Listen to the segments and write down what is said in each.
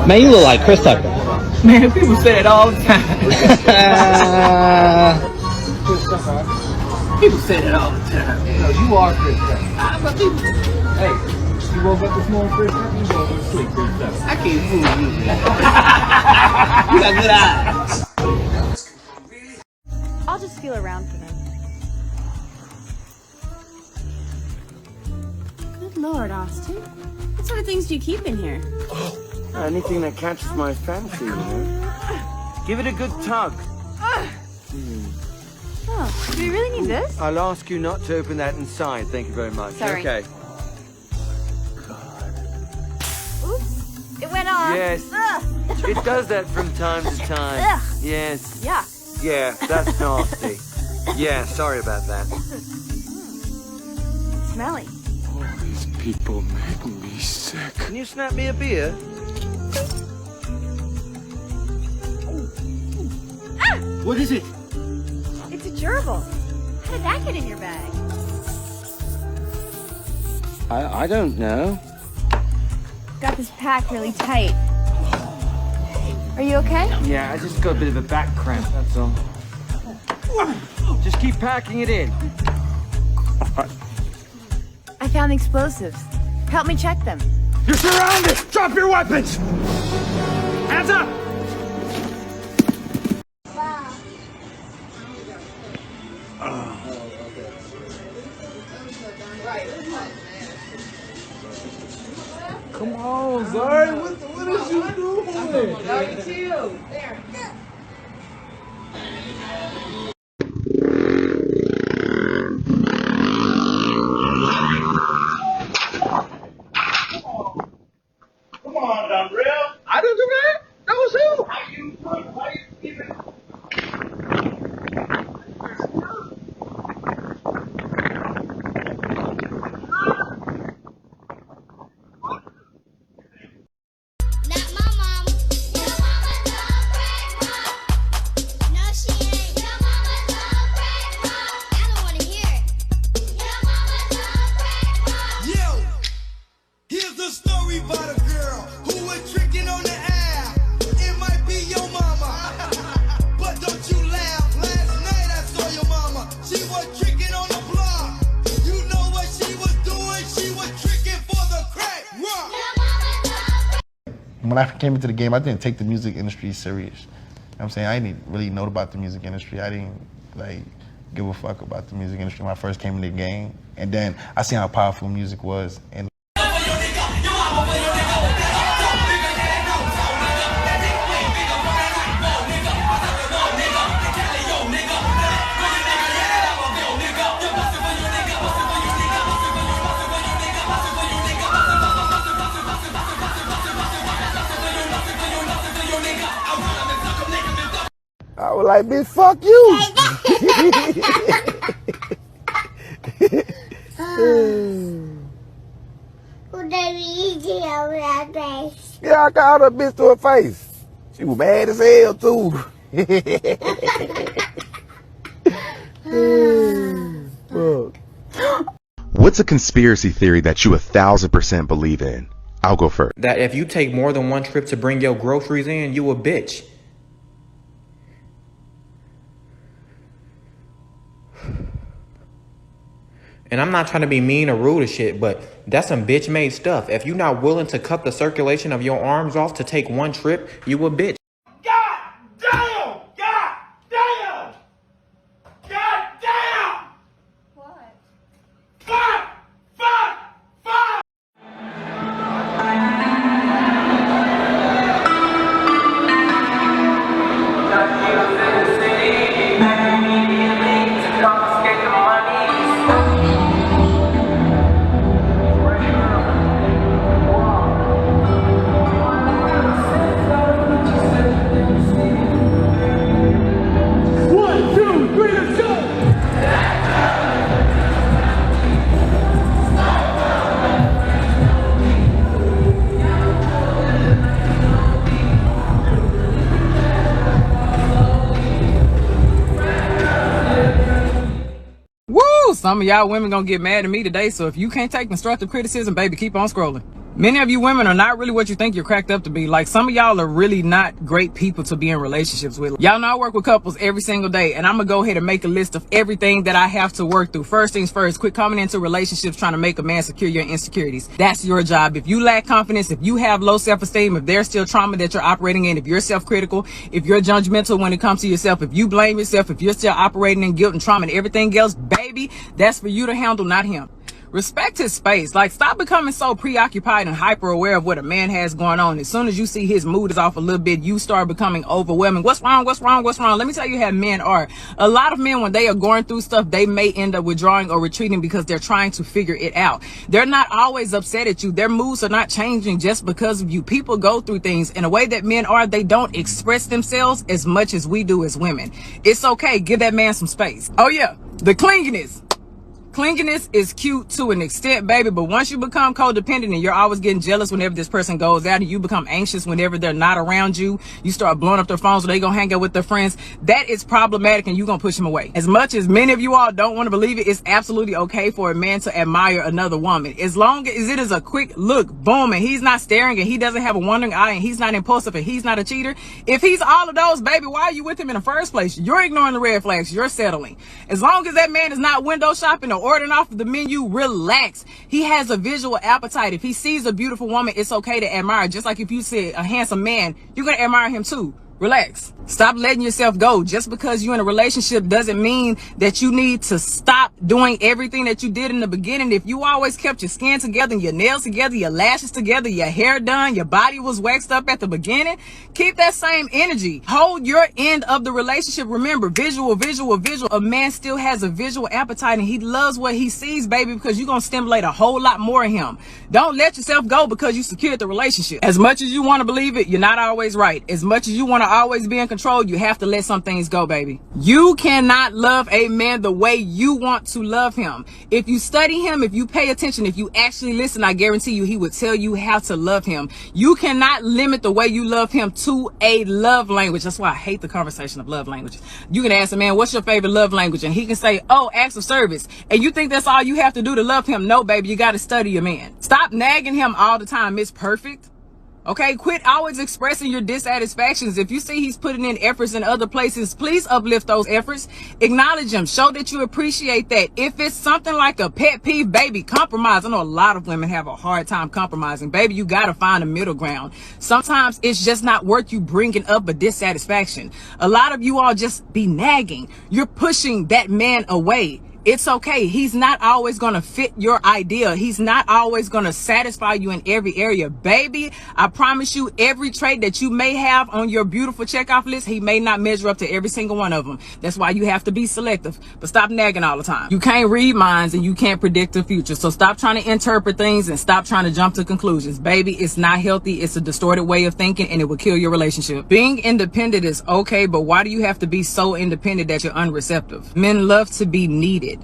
Man, you look like Chris Tucker. Man, people say it all the time. People say that all the time. No, you are Chris Tucker. Hey, you woke up this morning, Chris Tucker? You woke up to sleep, Chris Tucker. I can't fool you. You got good eyes. I'll just feel around for them. Good Lord, Austin. What sort of things do you keep in here? Anything that catches my fancy, you know? Give it a good tug. Oh, do we really need this? I'll ask you not to open that inside. Thank you very much. Sorry. Okay. Oops, it went off. Yes. Ugh. It does that from time to time. Ugh. Yes. Yeah. Yeah, that's nasty. Yeah, sorry about that. Smelly. All these people make me sick. Can you snap me a beer? Ah! What is it? It's a gerbil. How did that get in your bag? I don't know. Got this packed really tight. Are you okay? Yeah, I just got a bit of a back cramp, that's all. Just keep packing it in. I found the explosives. Help me check them. You're surrounded! Drop your weapons! Hands up! Come on, Zari. What is you doing? Now you chill. There. Come on, Dunreal. I didn't do that. That was you. How you keep it? Not my mama. Your mama don't break mom. No, she ain't. Your mama don't break mom. I don't want to hear it. Your mama don't break mom. Yo, here's a story about a girl who was tricking on the air. It might be your mama, but don't you laugh. Last night I saw your mama. She was tricking on the block. You know what she was doing? She was tricking for the crack rock. When I came into the game, I didn't take the music industry serious. You know what I'm saying? I didn't really know about the music industry. I didn't give a fuck about the music industry when I first came into the game. And then I seen how powerful music was. And was like, bitch, fuck you. Yeah, I called her bitch to her face. She was mad as hell too. Fuck. What's a conspiracy theory that you 1000% believe in? I'll go first. That if you take more than one trip to bring your groceries in, you a bitch. And I'm not trying to be mean or rude or shit, but that's some bitch made stuff. If you're not willing to cut the circulation of your arms off to take one trip, you a bitch. God damn! God damn! God damn! What? Fuck! Fuck! Fuck! Some of y'all women gonna get mad at me today, so if you can't take constructive criticism, baby, keep on scrolling. Many of you women are not really what you think you're cracked up to be. Like, some of y'all are really not great people to be in relationships with. Y'all know I work with couples every single day, and I'm gonna go ahead and make a list of everything that I have to work through. First things first, quit coming into relationships trying to make a man secure your insecurities. That's your job. If you lack confidence, if you have low self-esteem, if there's still trauma that you're operating in, if you're self-critical, if you're judgmental when it comes to yourself, if you blame yourself, if you're still operating in guilt and trauma and everything else, baby, that's for you to handle, not him. Respect his space. Like, stop becoming so preoccupied and hyper aware of what a man has going on. As soon as you see his mood is off a little bit, you start becoming overwhelming. What's wrong? What's wrong? What's wrong? Let me tell you how men are. A lot of men, when they are going through stuff, they may end up withdrawing or retreating because they're trying to figure it out. They're not always upset at you. Their moods are not changing just because of you. People go through things in a way that men are. They don't express themselves as much as we do as women. It's okay. Give that man some space. Oh yeah, the clinginess. Clinginess is cute to an extent, baby, but once you become codependent and you're always getting jealous whenever this person goes out, and you become anxious whenever they're not around you, you start blowing up their phones so they gonna hang out with their friends, that is problematic and you're gonna push them away. As much as many of you all don't want to believe it, it's absolutely okay for a man to admire another woman. As long as it is a quick look, boom, and he's not staring and he doesn't have a wandering eye and he's not impulsive and he's not a cheater. If he's all of those, baby, why are you with him in the first place? You're ignoring the red flags. You're settling. As long as that man is not window shopping or ordering off of the menu, relax. He has a visual appetite. If he sees a beautiful woman, it's okay to admire. Just like if you see a handsome man, you're going to admire him too. Relax. Stop letting yourself go. Just because you're in a relationship doesn't mean that you need to stop doing everything that you did in the beginning. If you always kept your skin together, your nails together, your lashes together, your hair done, your body was waxed up at the beginning, keep that same energy. Hold your end of the relationship. Remember, visual, visual, visual. A man still has a visual appetite and he loves what he sees, baby, because you're going to stimulate a whole lot more in him. Don't let yourself go because you secured the relationship. As much as you want to believe it, you're not always right. As much as you want to always be in control, you have to let some things go, baby. You cannot love a man the way you want to love him. If you study him, if you pay attention, if you actually listen, I guarantee you he would tell you how to love him. You cannot limit the way you love him to a love language. That's why I hate the conversation of love languages. You can ask a man, what's your favorite love language? And he can say, oh, acts of service. And you think that's all you have to do to love him? No, baby, you got to study your man. Stop nagging him all the time. It's perfect. Okay, quit always expressing your dissatisfactions. If you see he's putting in efforts in other places, please uplift those efforts. Acknowledge him. Show that you appreciate that. If it's something like a pet peeve, baby, compromise. I know a lot of women have a hard time compromising. Baby, you got to find a middle ground. Sometimes it's just not worth you bringing up a dissatisfaction. A lot of you all just be nagging. You're pushing that man away. It's okay. He's not always going to fit your idea. He's not always going to satisfy you in every area. Baby, I promise you, every trait that you may have on your beautiful checkoff list, he may not measure up to every single one of them. That's why you have to be selective. But stop nagging all the time. You can't read minds and you can't predict the future. So stop trying to interpret things and stop trying to jump to conclusions. Baby, it's not healthy. It's a distorted way of thinking and it will kill your relationship. Being independent is okay, but why do you have to be so independent that you're unreceptive? Men love to be needed.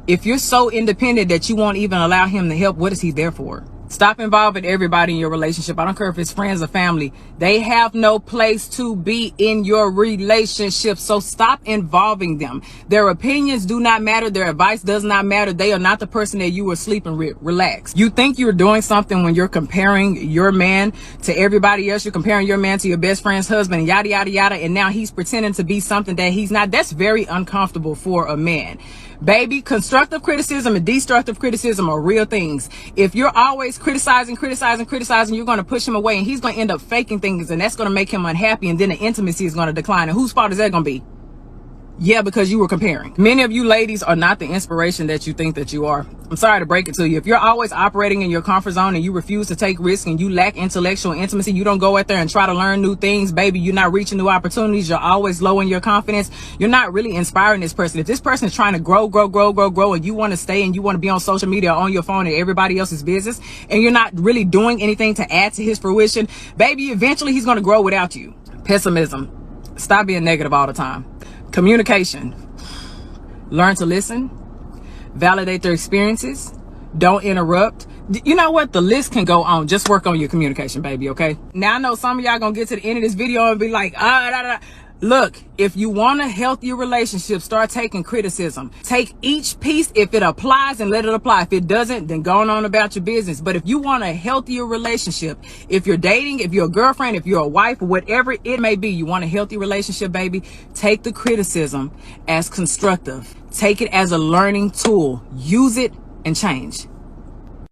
If you're so independent that you won't even allow him to help, what is he there for? Stop involving everybody in your relationship. I don't care if it's friends or family. They have no place to be in your relationship. So stop involving them. Their opinions do not matter. Their advice does not matter. They are not the person that you were sleeping with. Relax. You think you're doing something when you're comparing your man to everybody else. You're comparing your man to your best friend's husband and yada, yada, yada. And now he's pretending to be something that he's not. That's very uncomfortable for a man. Baby, constructive criticism and destructive criticism are real things. If you're always criticizing, you're going to push him away and he's going to end up faking things and that's going to make him unhappy and then the intimacy is going to decline. And whose fault is that going to be? Yeah, because you were comparing. Many of you ladies are not the inspiration that you think that you are. I'm sorry to break it to you. If you're always operating in your comfort zone and you refuse to take risks and you lack intellectual intimacy, you don't go out there and try to learn new things, baby, you're not reaching new opportunities, you're always low in your confidence, you're not really inspiring this person. If this person is trying to grow, and you want to stay and you want to be on social media or on your phone and everybody else's business, and you're not really doing anything to add to his fruition, baby, eventually he's going to grow without you. Pessimism. Stop being negative all the time. Communication. Learn to listen. Validate their experiences. Don't interrupt. You know what? The list can go on. Just work on your communication, baby, okay? Now, I know some of y'all gonna get to the end of this video and be like, Look, if you want a healthier relationship, start taking criticism. Take each piece if it applies and let it apply. If it doesn't, then go on about your business. But if you want a healthier relationship, if you're dating, if you're a girlfriend, if you're a wife, whatever it may be, you want a healthy relationship, baby, take the criticism as constructive. Take it as a learning tool. Use it and change.